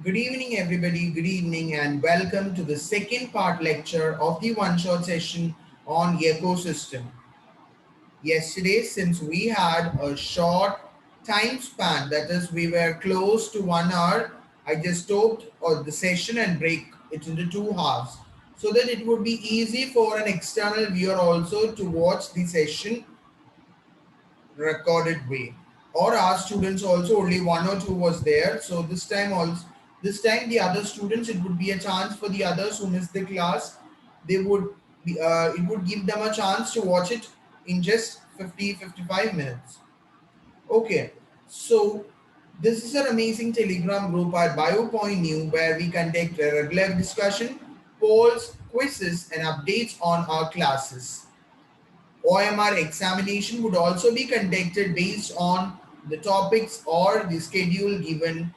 Good evening, everybody. Good evening, and welcome to the second part lecture of the one-shot session on ecosystem. Yesterday, since we had a short time span, that is, we were close to 1 hour, I just stopped the session and break it into 2 halves so that it would be easy for an external viewer also to watch the session recorded way, or our students also only one or two was there. So this time the other students, it would be a chance for the others who missed the class. They would be it would give them a chance to watch it in just 50-55 minutes. Okay, so this is an amazing telegram group at BioPoint New where we conduct a regular discussion, polls, quizzes and updates on our classes. OMR examination would also be conducted based on the topics or the schedule given.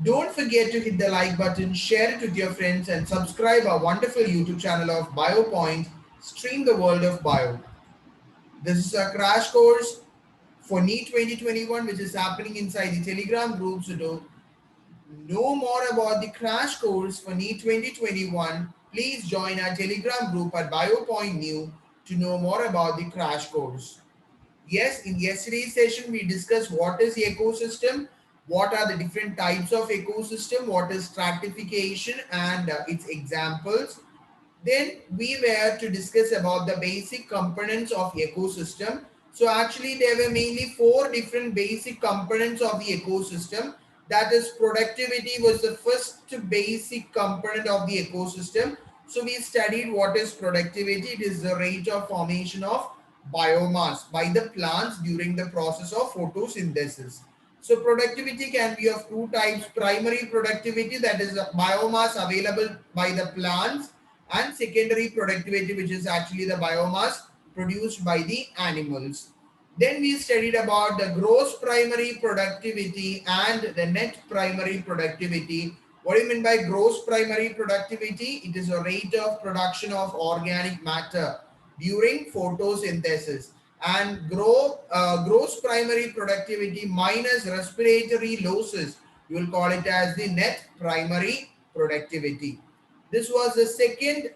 Don't forget to hit the like button, share it with your friends and subscribe our wonderful YouTube channel of BioPoint, Stream the World of Bio. This is a crash course for NEET 2021 which is happening inside the Telegram group. So to know more about the crash course for NEET 2021, please join our Telegram group at BioPoint New to know more about the crash course. Yes, in yesterday's session, we discussed what is ecosystem, what are the different types of ecosystem, what is stratification and its examples. Then we were to discuss about the basic components of ecosystem. So actually there were mainly four different basic components of the ecosystem. That is, productivity was the first basic component of the ecosystem. So we studied what is productivity. It is the rate of formation of biomass by the plants during the process of photosynthesis. So productivity can be of two types: primary productivity, that is biomass available by the plants, and secondary productivity, which is actually the biomass produced by the animals. Then we studied about the gross primary productivity and the net primary productivity. What do you mean by gross primary productivity? It is a rate of production of organic matter during photosynthesis. And gross primary productivity minus respiratory losses, you will call it as the net primary productivity. This was the second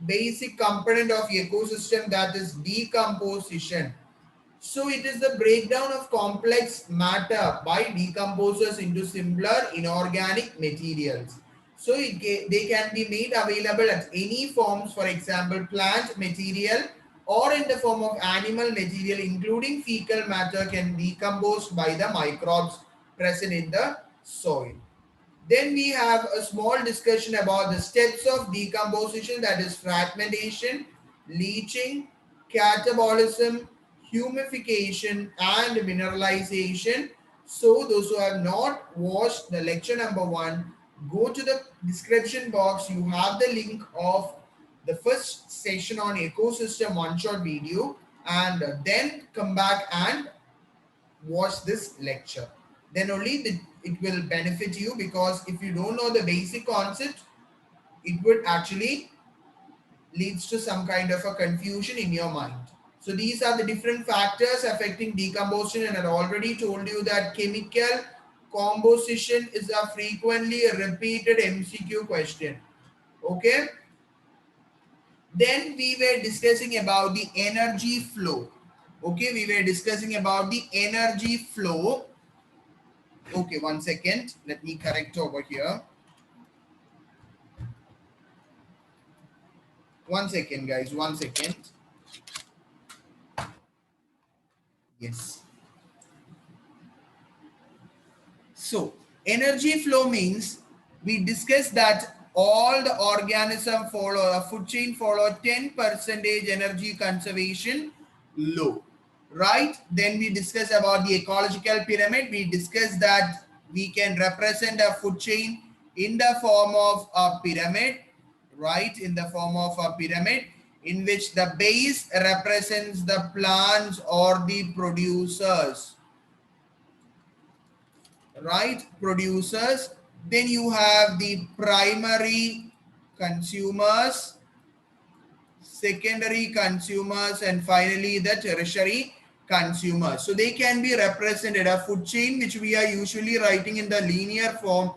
basic component of ecosystem, that is decomposition. So it is the breakdown of complex matter by decomposers into simpler inorganic materials. So they can be made available at any forms, for example, plant material or in the form of animal material, including fecal matter can be decomposed by the microbes present in the soil. Then we have a small discussion about the steps of decomposition, that is fragmentation, leaching, catabolism, humification and mineralization. So those who have not watched the lecture number 1, go to the description box. You have the link of the first session on ecosystem one-shot video, and then come back and watch this lecture. Then only it will benefit you, because if you don't know the basic concept, it would actually leads to some kind of a confusion in your mind. So these are the different factors affecting decomposition, and I already told you that chemical composition is a frequently repeated MCQ question. Okay. Then we were discussing about the energy flow. Okay, we were discussing about the energy flow. Okay, 1 second. Let me correct over here. 1 second, guys. 1 second. Yes. So, energy flow means we discussed that all the organism follow a food chain follow 10% energy conservation law, right? Then we discussed about the ecological pyramid. We discussed that we can represent a food chain in the form of a pyramid, right? In the form of a pyramid in which the base represents the plants or the producers, right? Producers. Then you have the primary consumers, secondary consumers, and finally the tertiary consumers. So they can be represented. A food chain, which we are usually writing in the linear form,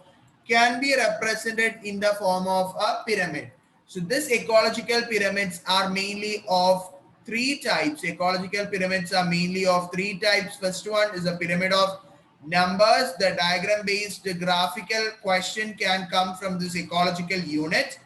can be represented in the form of a pyramid. So this ecological pyramids are mainly of three types. Ecological pyramids are mainly of three types. First one is a pyramid of numbers. The diagram based graphical question can come from this ecological unit.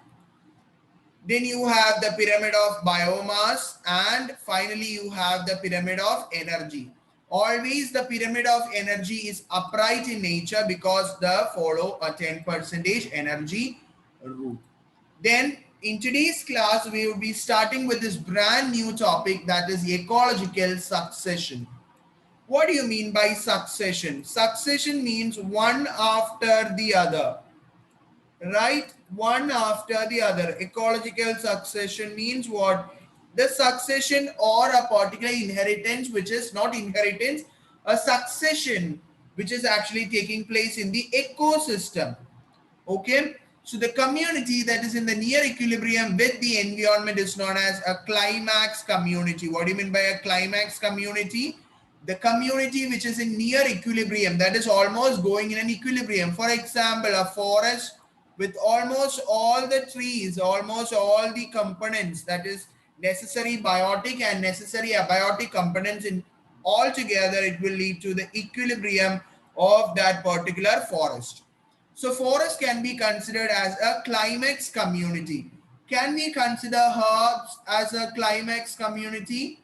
Then you have the pyramid of biomass, and finally you have the pyramid of energy. Always the pyramid of energy is upright in nature because they follow a 10% energy rule. Then in today's class, we will be starting with this brand new topic, that is ecological succession. What do you mean by succession? Succession means one after the other, right? One after the other. Ecological succession means what? The succession or a particular inheritance, which is not inheritance, a succession which is actually taking place in the ecosystem. Okay, so the community that is in the near equilibrium with the environment is known as a climax community. What do you mean by a climax community? The community which is in near equilibrium, that is almost going in an equilibrium. For example, a forest with almost all the trees, almost all the components, that is necessary biotic and necessary abiotic components in all together, it will lead to the equilibrium of that particular forest. So forest can be considered as a climax community. Can we consider herbs as a climax community?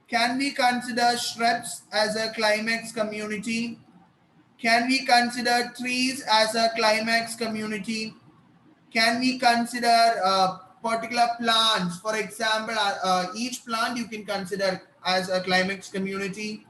Can we consider shrubs as a climax community? Can we consider trees as a climax community? Can we consider particular plants? For example, each plant you can consider as a climax community.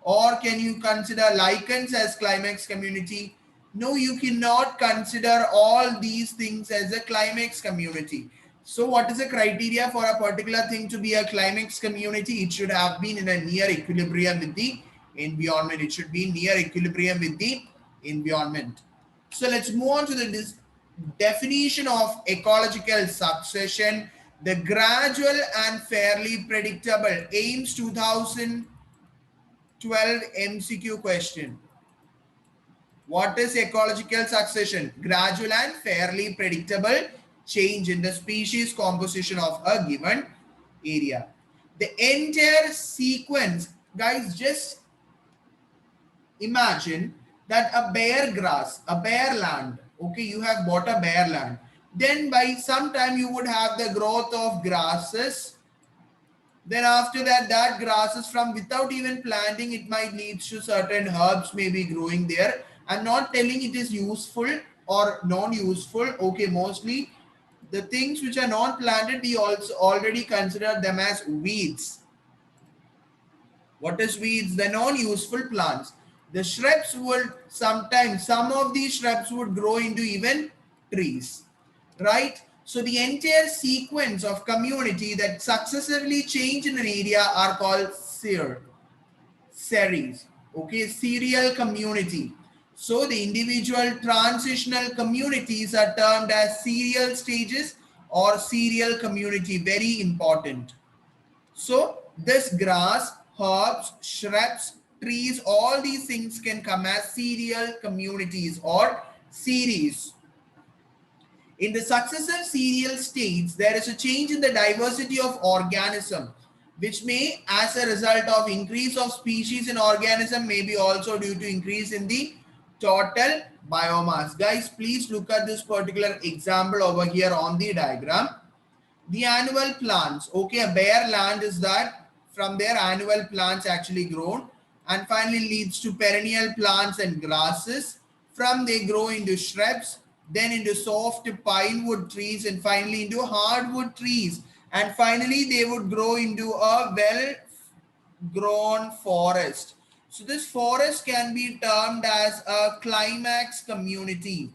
Or can you consider lichens as climax community? No, you cannot consider all these things as a climax community. So what is the criteria for a particular thing to be a climax community? It should have been in a near equilibrium with the environment. It should be near equilibrium with the environment. So let's move on to the definition of ecological succession. The gradual and fairly predictable aims 2012 MCQ question. What is ecological succession? Gradual and fairly predictable change in the species composition of a given area. The entire sequence, guys, just imagine that a bare grass, a bare land, okay, you have bought a bare land. Then by some time you would have the growth of grasses. Then after that, that grasses from without even planting, it might lead to certain herbs may be growing there. I'm not telling it is useful or non-useful. Okay, mostly the things which are not planted, we also already consider them as weeds. What is weeds? The non-useful plants. The shrubs would sometimes, some of these shrubs would grow into even trees, right? So the entire sequence of community that successively change in an area are called series. Okay, serial community. So the individual transitional communities are termed as serial stages or serial community. Very important. So this grass, herbs, shrubs, trees, all these things can come as serial communities or series. In the successive serial states, there is a change in the diversity of organism, which may, as a result of increase of species in organism, may be also due to increase in the total biomass. Guys, please look at this particular example over here on the diagram. The annual plants, okay, a bare land is that from their annual plants actually grown, and finally leads to perennial plants and grasses. From they grow into shrubs, then into soft pine wood trees, and finally into hardwood trees, and finally they would grow into a well grown forest. So this forest can be termed as a climax community.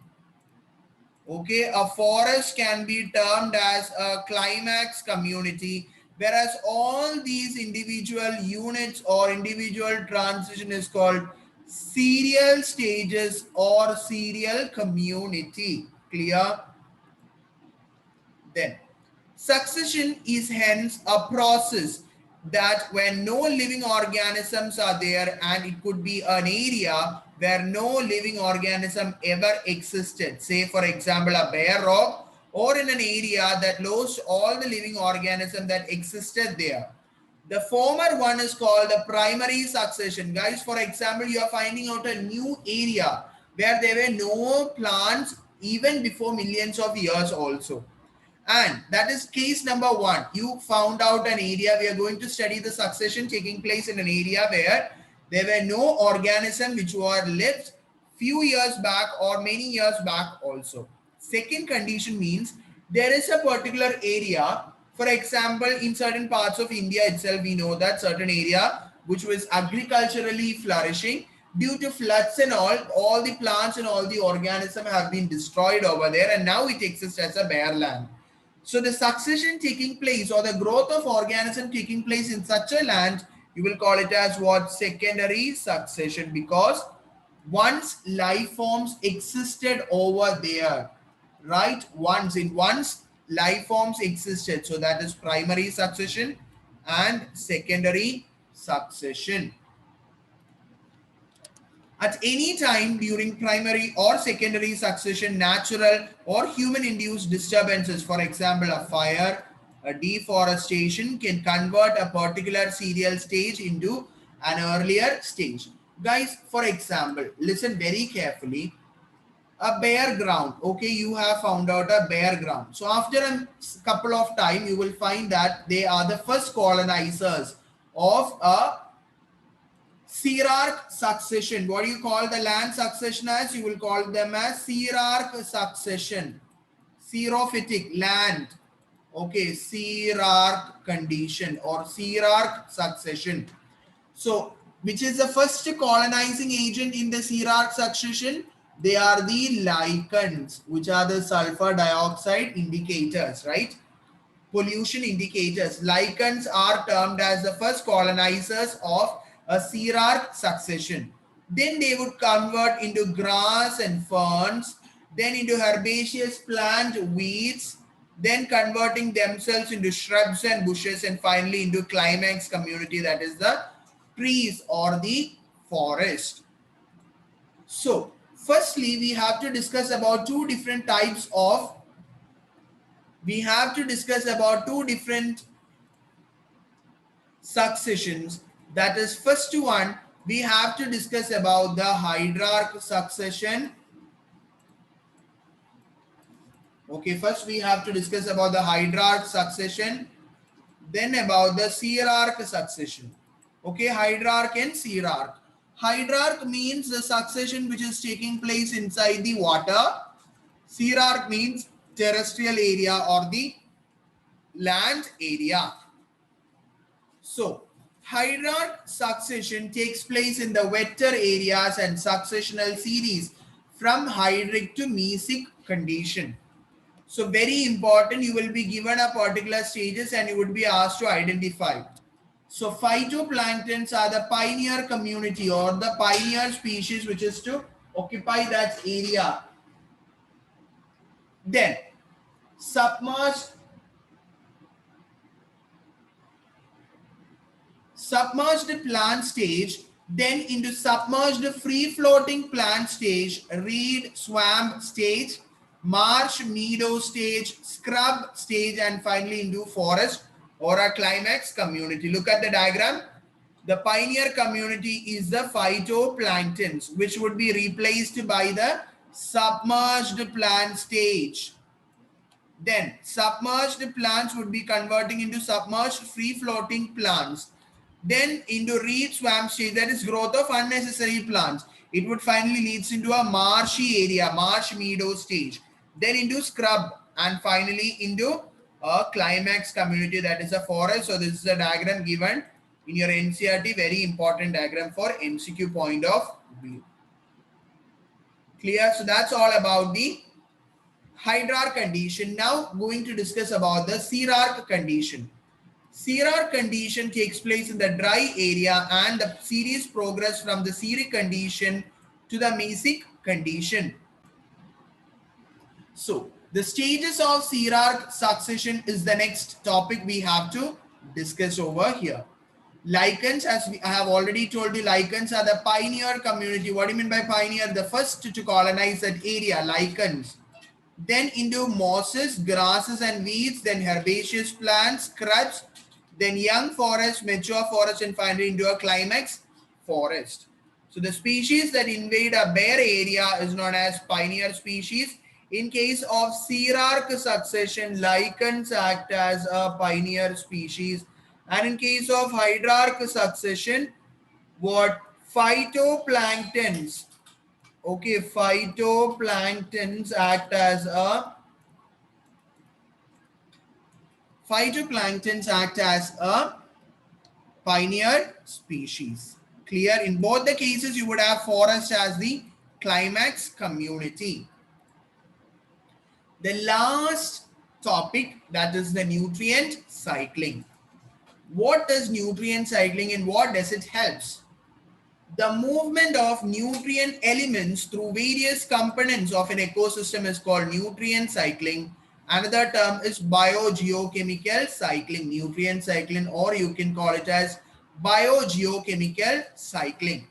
Okay, a forest can be termed as a climax community, whereas all these individual units or individual transition is called serial stages or serial community. Clear? Then succession is hence a process that when no living organisms are there, and it could be an area where no living organism ever existed, say for example a bare rock, or in an area that lost all the living organism that existed there. The former one is called the primary succession. Guys, for example, you are finding out a new area where there were no plants even before millions of years also. And that is case number one. You found out an area. We are going to study the succession taking place in an area where there were no organism which were lived few years back or many years back also. Second condition means there is a particular area. For example, in certain parts of India itself, we know that certain area which was agriculturally flourishing, due to floods and all the plants and all the organisms have been destroyed over there, and now it exists as a bare land. So the succession taking place, or the growth of organism taking place in such a land, you will call it as what? Secondary succession, because once life forms existed over there, right? Once life forms existed. So that is primary succession and secondary succession. At any time during primary or secondary succession, natural or human-induced disturbances, for example, a fire, a deforestation, can convert a particular serial stage into an earlier stage. Guys, for example, listen very carefully. A bare ground. Okay, you have found out a bare ground. So after a couple of time, you will find that they are the first colonizers of a Sirac succession. What do you call the land succession as? You will call them as Sirac succession. Xerophytic land. Okay, Sirac condition or Sirac succession. So, which is the first colonizing agent in the Sirac succession? They are the lichens, which are the sulfur dioxide indicators, right? Pollution indicators. Lichens are termed as the first colonizers of a Sirac succession. Then they would convert into grass and ferns, then into herbaceous plant weeds, then converting themselves into shrubs and bushes, and finally into climax community, that is the trees or the forest. So firstly, we have to discuss about two different successions. That is, first one, we have to discuss about the hierarch succession. Okay, first we have to discuss about the hierarch succession, then about the Sirac succession. Okay, hierarch and Sirac. Hierarch means the succession which is taking place inside the water. Sirac means terrestrial area or the land area. So, hierarch succession takes place in the wetter areas and successional series from hydric to mesic condition. So, very important, you will be given a particular stages and you would be asked to identify. So, phytoplanktons are the pioneer community or the pioneer species which is to occupy that area. Then, submerged plant stage, then into submerged free floating plant stage, reed swamp stage, marsh meadow stage, scrub stage, and finally into forest or a climax community. Look at the diagram. The pioneer community is the phytoplanktons, which would be replaced by the submerged plant stage. Then submerged plants would be converting into submerged free floating plants. Then into reed swamp stage, that is growth of unnecessary plants. It would finally leads into a marshy area, marsh meadow stage. Then into scrub, and finally into a climax community, that is a forest. So this is a diagram given in your NCERT, very important diagram for MCQ point of view. Clear? So that's all about the hierarch condition. Now going to discuss about the Sirac condition. Sirac condition takes place in the dry area and the series progress from the Sirac condition to the mesic condition. So the stages of Sirac succession is the next topic we have to discuss over here. Lichens, as I have already told you, lichens are the pioneer community. What do you mean by pioneer? The first to colonize that area, lichens. Then into mosses, grasses and weeds, then herbaceous plants, shrubs, then young forest, mature forest, and finally into a climax forest. So the species that invade a bare area is known as pioneer species. In case of Sirac succession, lichens act as a pioneer species. And in case of hydrarch succession, what phytoplanktons, okay, phytoplanktons act as a pioneer species. Clear? In both the cases, you would have forest as the climax community. The last topic, that is the nutrient cycling. What is nutrient cycling and what does it helps? The movement of nutrient elements through various components of an ecosystem is called nutrient cycling. Another term is biogeochemical cycling, nutrient cycling, or you can call it as biogeochemical cycling.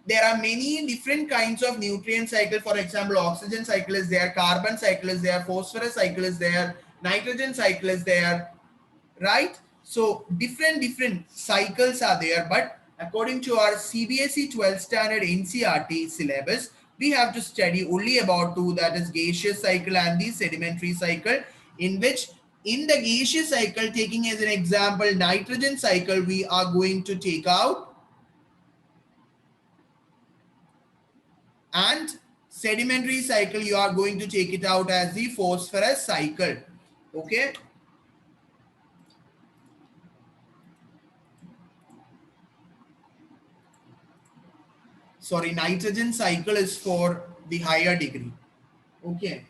There are many different kinds of nutrient cycle. For example, oxygen cycle is there, carbon cycle is there, phosphorus cycle is there, nitrogen cycle is there, right? So different cycles are there, but according to our CBSE 12th standard NCERT syllabus, we have to study only about two, that is gaseous cycle and the sedimentary cycle, in which in the gaseous cycle, taking as an example nitrogen cycle, we are going to take out, and sedimentary cycle you are going to take it out as the phosphorus cycle. Okay. Sorry, nitrogen cycle is for the higher degree. Okay.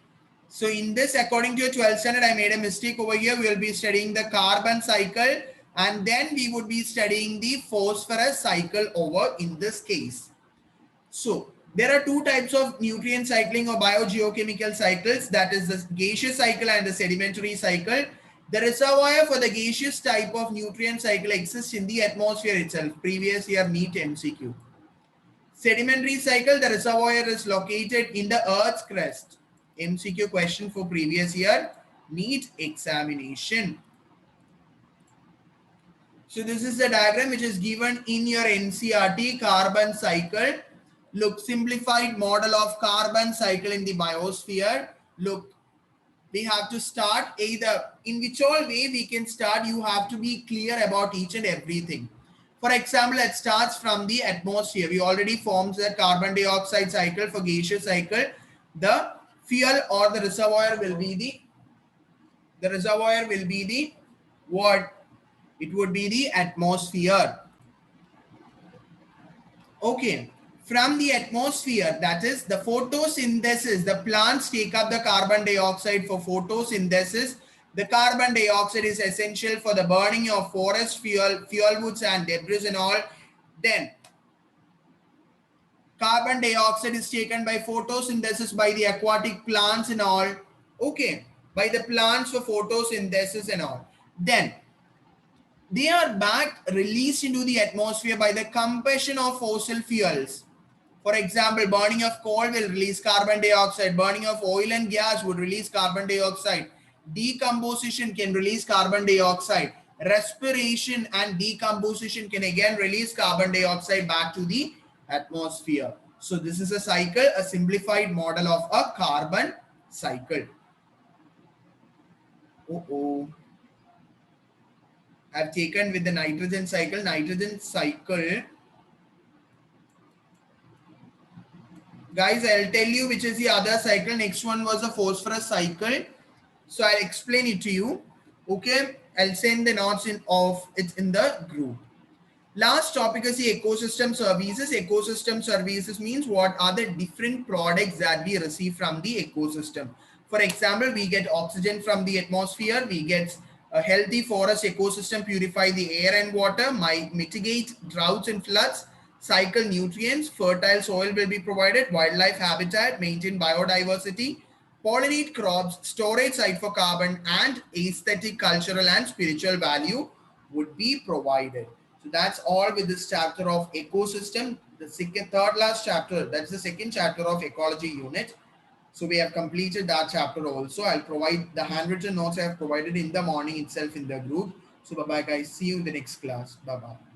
So in this, according to your 12th standard, I made a mistake over here. We will be studying the carbon cycle and then we would be studying the phosphorus cycle over in this case. So there are two types of nutrient cycling or biogeochemical cycles, that is the gaseous cycle and the sedimentary cycle. The reservoir for the gaseous type of nutrient cycle exists in the atmosphere itself. Previous year NEET MCQ. Sedimentary cycle, the reservoir is located in the Earth's crust. MCQ question for previous year NEET examination. So this is the diagram which is given in your NCERT carbon cycle. Look, simplified model of carbon cycle in the biosphere. Look, we have to start either, in which all way we can start, you have to be clear about each and everything. For example, it starts from the atmosphere. We already formed the carbon dioxide cycle for gaseous cycle. The fuel or the reservoir will be the what? It would be the atmosphere. Okay. From the atmosphere, that is the photosynthesis, the plants take up the carbon dioxide for photosynthesis. The carbon dioxide is essential for the burning of forest fuel woods and debris and all. Then carbon dioxide is taken by photosynthesis by the aquatic plants and all. Okay, by the plants for photosynthesis and all. Then they are back released into the atmosphere by the combustion of fossil fuels. For example, burning of coal will release carbon dioxide. Burning of oil and gas would release carbon dioxide. Decomposition can release carbon dioxide. Respiration and decomposition can again release carbon dioxide back to the atmosphere. So this is a cycle, a simplified model of a carbon cycle. I've taken with the nitrogen cycle. Nitrogen cycle, guys, I'll tell you which is the other cycle. Next one was the phosphorus cycle. So I'll explain it to you. Okay, I'll send the notes of it in the group. Last topic is the ecosystem services. Ecosystem services means what are the different products that we receive from the ecosystem. For example, we get oxygen from the atmosphere. We get a healthy forest ecosystem, purify the air and water, mitigate droughts and floods, cycle nutrients, fertile soil will be provided, wildlife habitat, maintain biodiversity, pollinate crops, storage site for carbon, and aesthetic, cultural and spiritual value would be provided. So that's all with this chapter of ecosystem. The third last chapter, that's the second chapter of ecology unit. So we have completed that chapter also. I'll provide the handwritten notes I have provided in the morning itself in the group. So bye bye guys. See you in the next class. Bye bye.